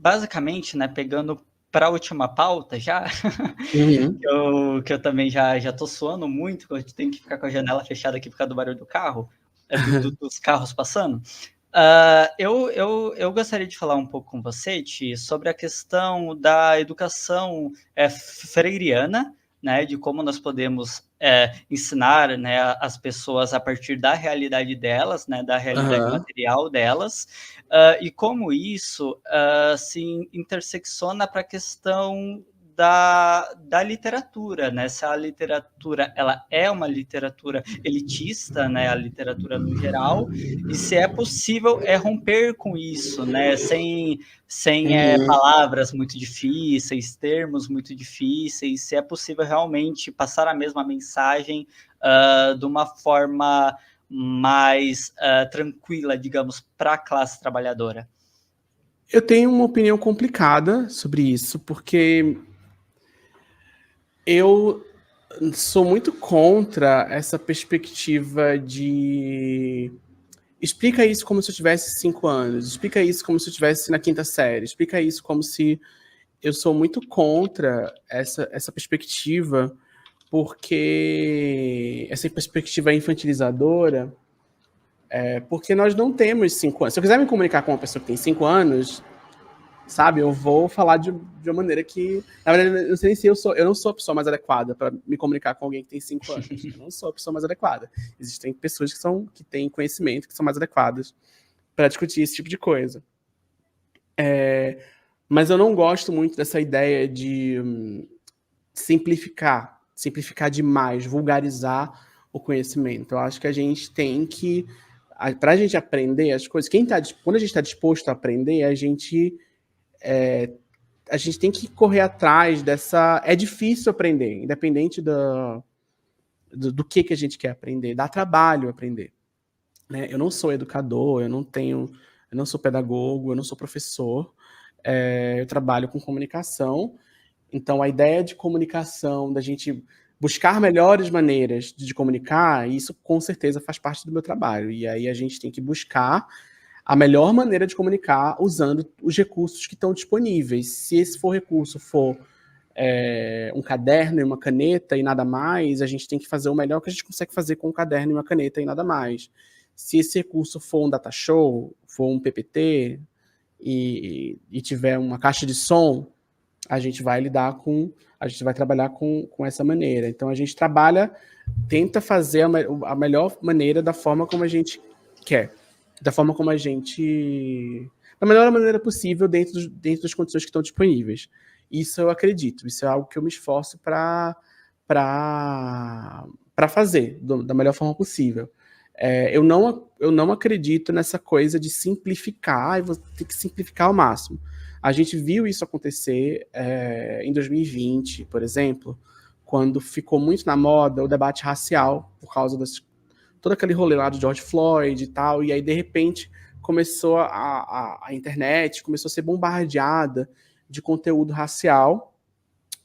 basicamente, né, pegando para a última pauta já, Uhum. que eu também já tô suando muito, eu tenho que ficar com a janela fechada aqui por causa do barulho do carro, dos carros passando. Eu gostaria de falar um pouco com você, Ti, sobre a questão da educação freiriana, né, de como nós podemos ensinar, né, as pessoas a partir da realidade delas, né, da realidade Aham. material delas, e como isso se intersecciona para a questão da literatura, né? Se a literatura ela é uma literatura elitista, né? A literatura no geral, e se é possível romper com isso, né? Sem Uhum. palavras muito difíceis, termos muito difíceis, se é possível realmente passar a mesma mensagem de uma forma mais tranquila, digamos, para a classe trabalhadora. Eu tenho uma opinião complicada sobre isso, porque eu sou muito contra essa perspectiva de explica isso como se eu tivesse 5 anos, explica isso como se eu estivesse na quinta série, explica isso como se... Eu sou muito contra essa perspectiva, porque essa perspectiva infantilizadora, porque nós não temos 5 anos. Se eu quiser me comunicar com uma pessoa que tem 5 anos, sabe, eu vou falar de uma maneira que... Na verdade, eu não sei nem se eu não sou a pessoa mais adequada para me comunicar com alguém que tem 5 anos. Eu não sou a pessoa mais adequada. Existem pessoas que têm conhecimento, que são mais adequadas para discutir esse tipo de coisa. Mas eu não gosto muito dessa ideia de simplificar demais, vulgarizar o conhecimento. Eu acho que a gente tem que, para a gente aprender as coisas, quando a gente está disposto a aprender, a gente tem que correr atrás dessa... É difícil aprender, independente do que a gente quer aprender. Dá trabalho aprender, né? Eu não sou educador, eu não sou pedagogo, eu não sou professor, eu trabalho com comunicação. Então, a ideia de comunicação, da gente buscar melhores maneiras de comunicar, isso com certeza faz parte do meu trabalho. E aí a gente tem que buscar a melhor maneira de comunicar usando os recursos que estão disponíveis. Se esse recurso for um caderno e uma caneta e nada mais, a gente tem que fazer o melhor que a gente consegue fazer com um caderno e uma caneta e nada mais. Se esse recurso for um data show, for um PPT e tiver uma caixa de som, a gente vai trabalhar com essa maneira. Então a gente tenta fazer a melhor maneira da forma como a gente quer, da melhor maneira possível dentro das condições que estão disponíveis. Isso eu acredito, isso é algo que eu me esforço para fazer da melhor forma possível. Eu não acredito nessa coisa de simplificar, e você tem que simplificar ao máximo. A gente viu isso acontecer em 2020, por exemplo, quando ficou muito na moda o debate racial, por causa todo aquele rolê lá do George Floyd e tal, e aí, de repente, começou a internet começou a ser bombardeada de conteúdo racial,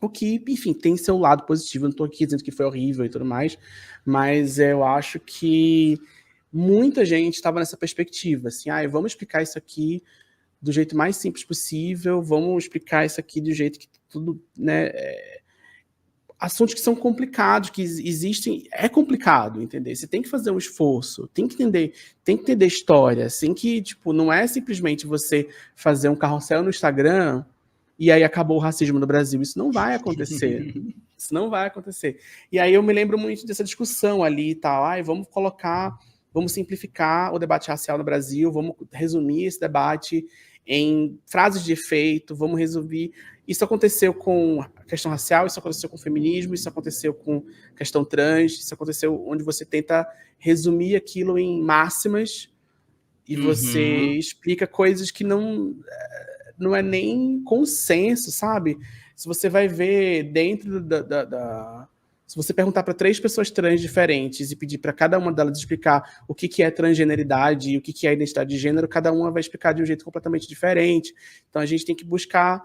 o que, enfim, tem seu lado positivo. Eu não estou aqui dizendo que foi horrível e tudo mais, mas eu acho que muita gente estava nessa perspectiva, assim, vamos explicar isso aqui do jeito mais simples possível, vamos explicar isso aqui do jeito que tudo, né, assuntos que são complicados, que existem, é complicado, entender? Você tem que fazer um esforço, tem que entender história, assim, que, tipo, não é simplesmente você fazer um carrossel no Instagram e aí acabou o racismo no Brasil. Isso não vai acontecer. Isso não vai acontecer. E aí eu me lembro muito dessa discussão ali e tal. Vamos simplificar o debate racial no Brasil, vamos resumir esse debate em frases de efeito, vamos resolver. Isso aconteceu com a questão racial, isso aconteceu com o feminismo, isso aconteceu com a questão trans, isso aconteceu onde você tenta resumir aquilo em máximas e você explica coisas que não é nem consenso, sabe? Se você vai ver dentro se você perguntar para 3 pessoas trans diferentes e pedir para cada uma delas explicar o que é transgeneridade e o que é identidade de gênero, cada uma vai explicar de um jeito completamente diferente. Então a gente tem que buscar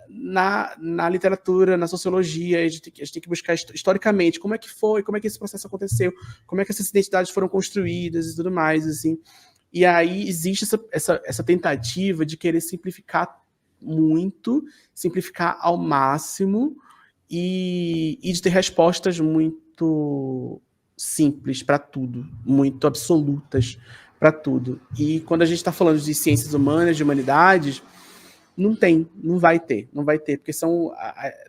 na literatura, na sociologia, a gente tem que buscar historicamente como é que foi, como é que esse processo aconteceu, como é que essas identidades foram construídas e tudo mais, assim. E aí existe essa tentativa de querer simplificar muito, simplificar ao máximo e de ter respostas muito simples para tudo, muito absolutas para tudo. E quando a gente está falando de ciências humanas, de humanidades, não vai ter, porque são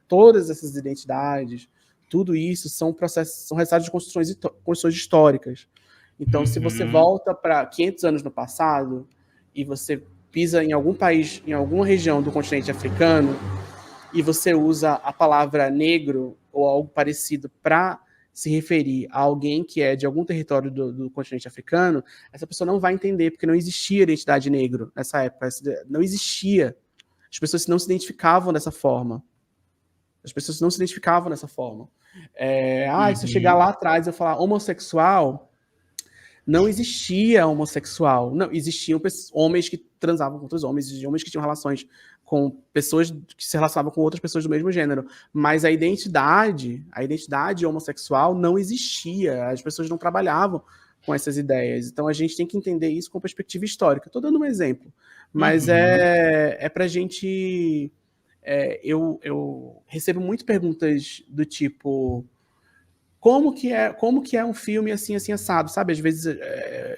todas essas identidades, tudo isso são processos, são resultados de construções históricas. Então, se você volta para 500 anos no passado e você pisa em algum país, em alguma região do continente africano, e você usa a palavra negro ou algo parecido para se referir a alguém que é de algum território do continente africano, essa pessoa não vai entender, porque não existia identidade negro nessa época, não existia. As pessoas não se identificavam dessa forma. Se eu chegar lá atrás e eu falar homossexual, não existia homossexual. Não, existiam homens que transavam com outros homens, existiam homens que tinham relações com pessoas que se relacionavam com outras pessoas do mesmo gênero. Mas a identidade homossexual não existia. As pessoas não trabalhavam com essas ideias. Então a gente tem que entender isso com perspectiva histórica. Estou dando um exemplo. Mas é pra gente... eu recebo muitas perguntas do tipo... Como que é um filme assim, assim, assado, sabe? Às vezes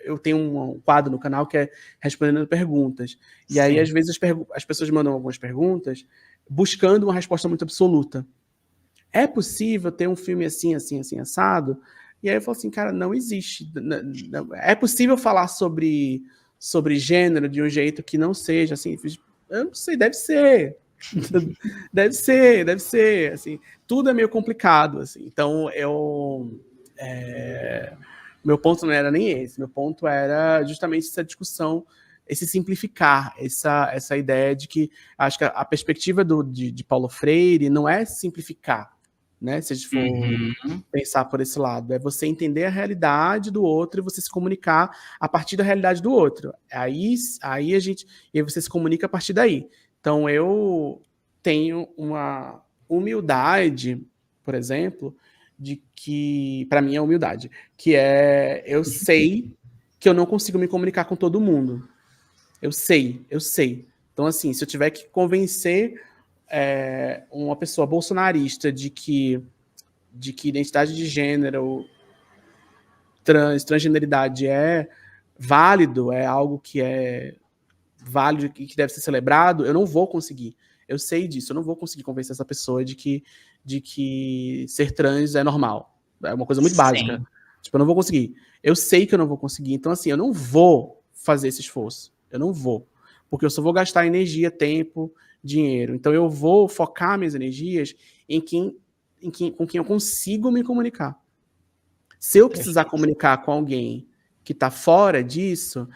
eu tenho um quadro no canal que é respondendo perguntas. E aí, às vezes, as pessoas mandam algumas perguntas buscando uma resposta muito absoluta. É possível ter um filme assim, assim, assim, assado? E aí eu falo assim, cara, não existe. Não, é possível falar sobre gênero de um jeito que não seja assim? Eu não sei, deve ser. Deve ser, assim, tudo é meio complicado, assim, então meu ponto não era nem esse, meu ponto era justamente essa discussão, esse simplificar, essa ideia de que, acho que a perspectiva de Paulo Freire não é simplificar, né, se a gente for pensar por esse lado, é você entender a realidade do outro e você se comunicar a partir da realidade do outro, aí você se comunica a partir daí. Então, eu tenho uma humildade, por exemplo, de que, para mim é humildade, que é, eu sei que eu não consigo me comunicar com todo mundo. Eu sei. Então, assim, se eu tiver que convencer uma pessoa bolsonarista de que identidade de gênero, transgeneridade é válido, é algo que é válido e que deve ser celebrado, eu não vou conseguir. Eu sei disso, eu não vou conseguir convencer essa pessoa de que ser trans é normal. É uma coisa muito básica. Tipo, eu não vou conseguir. Eu sei que eu não vou conseguir. Então, assim, eu não vou fazer esse esforço. Eu não vou. Porque eu só vou gastar energia, tempo, dinheiro. Então, eu vou focar minhas energias com quem eu consigo me comunicar. Se eu precisar comunicar com alguém que está fora disso,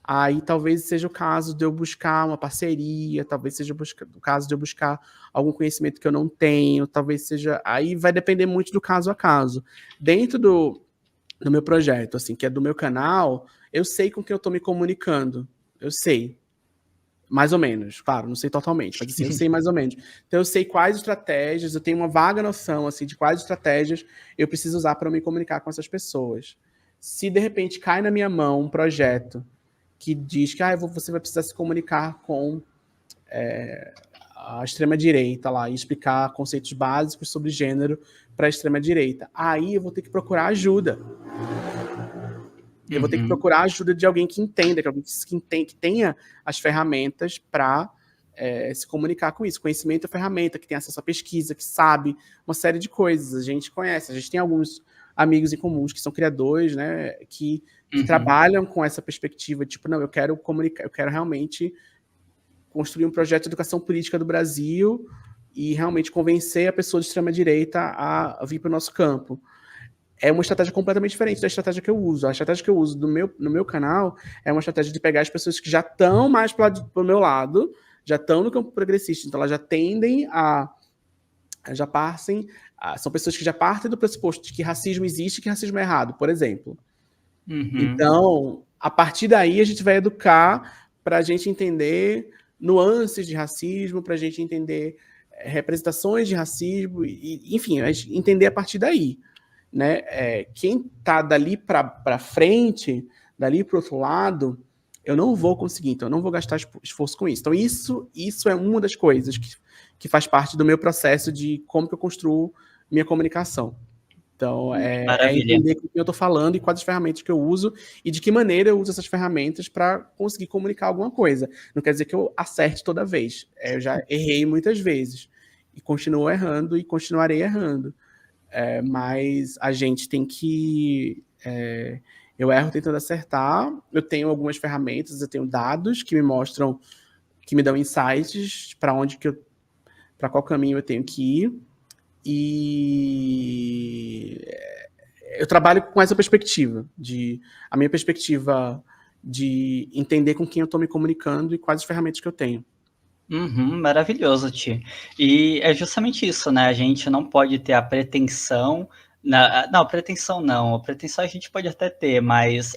aí talvez seja o caso de eu buscar uma parceria, talvez seja o caso de eu buscar algum conhecimento que eu não tenho, talvez seja... Aí vai depender muito do caso a caso. Dentro do meu projeto, assim, que é do meu canal, eu sei com quem eu estou me comunicando. Eu sei. Mais ou menos, claro, não sei totalmente, mas assim, eu sei mais ou menos. Então eu sei quais estratégias, eu tenho uma vaga noção, assim, de quais estratégias eu preciso usar para me comunicar com essas pessoas. Se de repente cai na minha mão um projeto que diz que você vai precisar se comunicar com a extrema-direita lá e explicar conceitos básicos sobre gênero para a extrema-direita. Aí eu vou ter que procurar ajuda. Eu vou ter que procurar a ajuda de alguém que entenda, que tenha as ferramentas para se comunicar com isso. Conhecimento é ferramenta, que tem acesso à pesquisa, que sabe uma série de coisas. A gente conhece, a gente tem alguns amigos em comuns que são criadores, né, que trabalham com essa perspectiva, tipo, não, eu quero comunicar, eu quero realmente construir um projeto de educação política do Brasil e realmente convencer a pessoa de extrema-direita a vir para o nosso campo. É uma estratégia completamente diferente da estratégia que eu uso. A estratégia que eu uso no meu canal é uma estratégia de pegar as pessoas que já estão mais para o meu lado, já estão no campo progressista, então elas já tendem são pessoas que já partem do pressuposto de que racismo existe e que racismo é errado, por exemplo. Então, a partir daí, a gente vai educar para a gente entender nuances de racismo, para a gente entender representações de racismo, enfim, a gente entender a partir daí. Né? Quem está dali para frente, dali para o outro lado, eu não vou conseguir, então eu não vou gastar esforço com isso. Então isso é uma das coisas que faz parte do meu processo de como que eu construo minha comunicação. Então, é Maravilha. entender com quem eu estou falando e quais as ferramentas que eu uso e de que maneira eu uso essas ferramentas para conseguir comunicar alguma coisa. Não quer dizer que eu acerte toda vez. Eu já errei muitas vezes e continuo errando e continuarei errando. Mas a gente tem que... eu erro tentando acertar, eu tenho algumas ferramentas, eu tenho dados que me mostram, que me dão insights para qual caminho eu tenho que ir, e eu trabalho com essa perspectiva, a minha perspectiva de entender com quem eu estou me comunicando e quais as ferramentas que eu tenho. Uhum, maravilhoso, Ti. E é justamente isso, né? A gente não pode ter a pretensão. Não, pretensão não. A pretensão a gente pode até ter, mas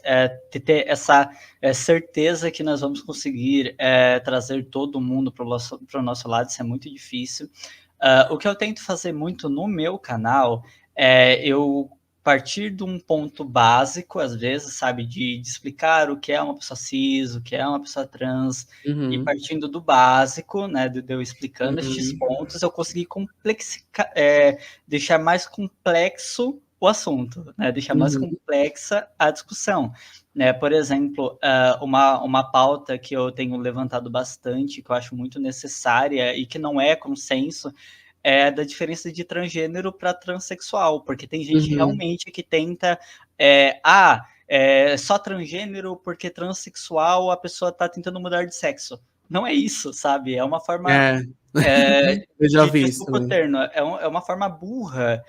ter essa certeza que nós vamos conseguir trazer todo mundo para o nosso lado, isso é muito difícil. O que eu tento fazer muito no meu canal é eu partir de um ponto básico, às vezes, sabe, de explicar o que é uma pessoa cis, o que é uma pessoa trans, e Uhum. partindo do básico, né, de eu explicando estes Uhum. pontos, eu consegui deixar mais complexo o assunto, né, deixar mais Uhum. complexa a discussão. Né? Por exemplo, uma pauta que eu tenho levantado bastante, que eu acho muito necessária e que não é consenso, é da diferença de transgênero para transexual, porque tem gente Uhum. realmente que tenta só transgênero porque transexual a pessoa está tentando mudar de sexo. Não é isso, sabe? É uma forma, Eu já vi isso desculpa o também. termo, é uma forma burra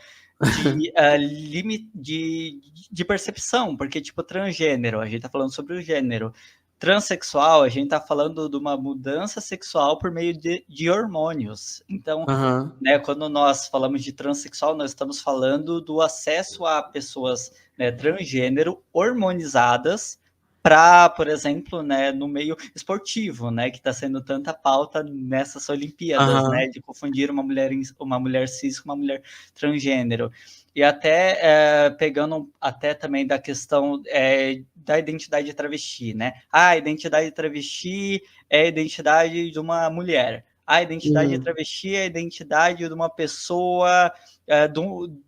de percepção, porque, tipo, transgênero, a gente tá falando sobre o gênero. Transsexual, a gente tá falando de uma mudança sexual por meio de hormônios. Então, Uhum. né, quando nós falamos de transexual, nós estamos falando do acesso a pessoas, né, transgênero hormonizadas para, por exemplo, né, no meio esportivo, né, que está sendo tanta pauta nessas Olimpíadas, Uhum. né, de confundir uma mulher cis com uma mulher transgênero. E até pegando até também da questão da identidade travesti, né? A identidade travesti é a identidade de uma mulher. A identidade Uhum. travesti é a identidade de uma pessoa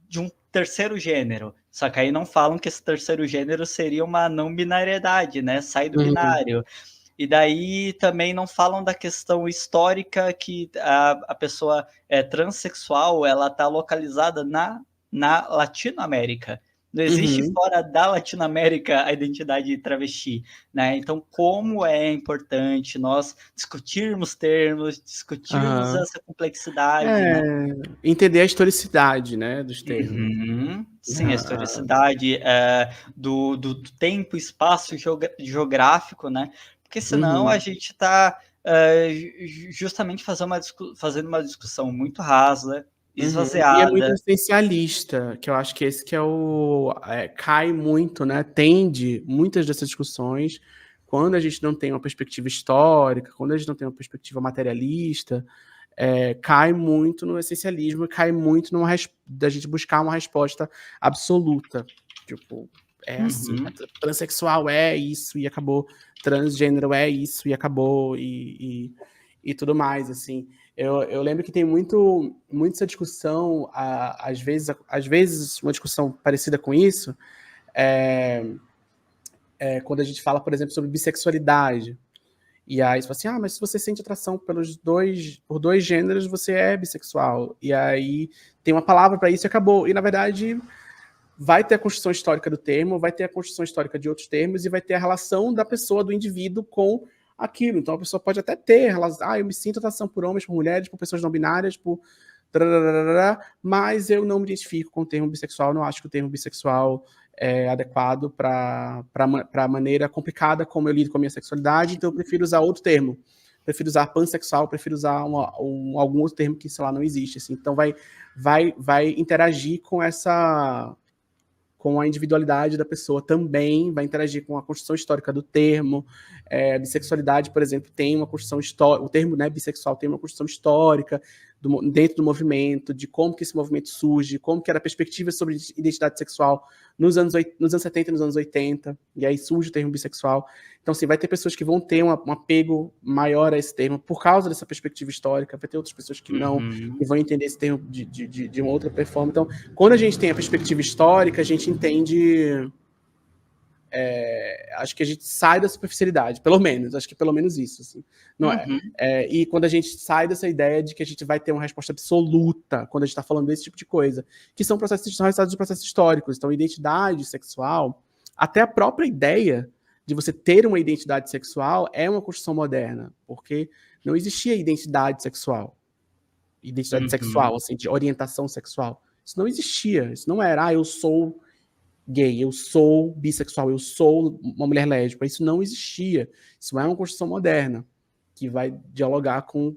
de um terceiro gênero. Só que aí não falam que esse terceiro gênero seria uma não binariedade, né? Sai do Uhum. binário. E daí também não falam da questão histórica que a pessoa transexual ela está localizada na Latinoamérica. Não existe Uhum. fora da Latinoamérica a identidade travesti, né? Então, como é importante nós discutirmos termos, discutirmos Uhum. essa complexidade, né? Entender a historicidade, né, dos termos. Uhum. Sim, a Ah, historicidade do tempo, espaço geográfico, né? Porque senão a uhum. gente está justamente fazendo uma discussão muito rasa, Uhum. E é muito esvaziada. essencialista, que eu acho que esse que é cai muito, né, tende muitas dessas discussões, quando a gente não tem uma perspectiva histórica, quando a gente não tem uma perspectiva materialista, cai muito no essencialismo, cai muito da gente buscar uma resposta absoluta. Tipo, é assim, Uhum. transexual é isso e acabou, transgênero é isso e acabou, e tudo mais, assim. Eu lembro que tem muito essa discussão, às vezes uma discussão parecida com isso, quando a gente fala, por exemplo, sobre bissexualidade. E aí você fala assim, mas se você sente atração por dois gêneros, você é bissexual. E aí tem uma palavra para isso e acabou. E na verdade vai ter a construção histórica do termo, vai ter a construção histórica de outros termos e vai ter a relação da pessoa, do indivíduo com aquilo. Então a pessoa pode até ter relação, eu me sinto atração por homens, por mulheres, por pessoas não binárias, por mas eu não me identifico com o termo bissexual, não acho que o termo bissexual é adequado para a maneira complicada como eu lido com a minha sexualidade, então eu prefiro usar outro termo. Prefiro usar pansexual, prefiro usar algum outro termo que, sei lá, não existe. Assim. Então vai interagir com a individualidade da pessoa também, vai interagir com a construção histórica do termo. Bissexualidade, por exemplo, tem uma construção histórica, o termo, né, bissexual tem uma construção histórica, dentro do movimento, de como que esse movimento surge, como que era a perspectiva sobre identidade sexual nos anos 70 e nos anos 80, e aí surge o termo bissexual. Então, assim, vai ter pessoas que vão ter um apego maior a esse termo por causa dessa perspectiva histórica, vai ter outras pessoas que não, e vão entender esse termo de uma outra performance. Então, quando a gente tem a perspectiva histórica, a gente entende... acho que a gente sai da superficialidade, pelo menos, acho que pelo menos isso, assim, não e quando a gente sai dessa ideia de que a gente vai ter uma resposta absoluta quando a gente está falando desse tipo de coisa, que são resultados de processos históricos. Então, identidade sexual, até a própria ideia de você ter uma identidade sexual é uma construção moderna, porque não existia identidade sexual, assim, de orientação sexual. Isso não existia, isso não era, eu sou gay, eu sou bissexual, eu sou uma mulher lésbica. Isso não existia. Isso é uma construção moderna, que vai dialogar com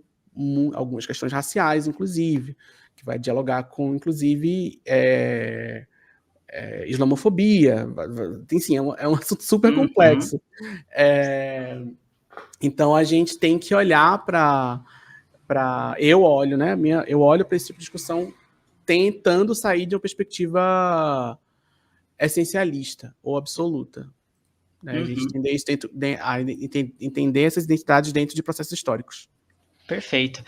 algumas questões raciais, inclusive, que vai dialogar com, inclusive, islamofobia. Enfim, é um assunto super complexo. Então, a gente tem que olhar para... Eu olho, né? Eu olho para esse tipo de discussão tentando sair de uma perspectiva essencialista ou absoluta. Né? A gente entender essas identidades dentro de processos históricos. Perfeito.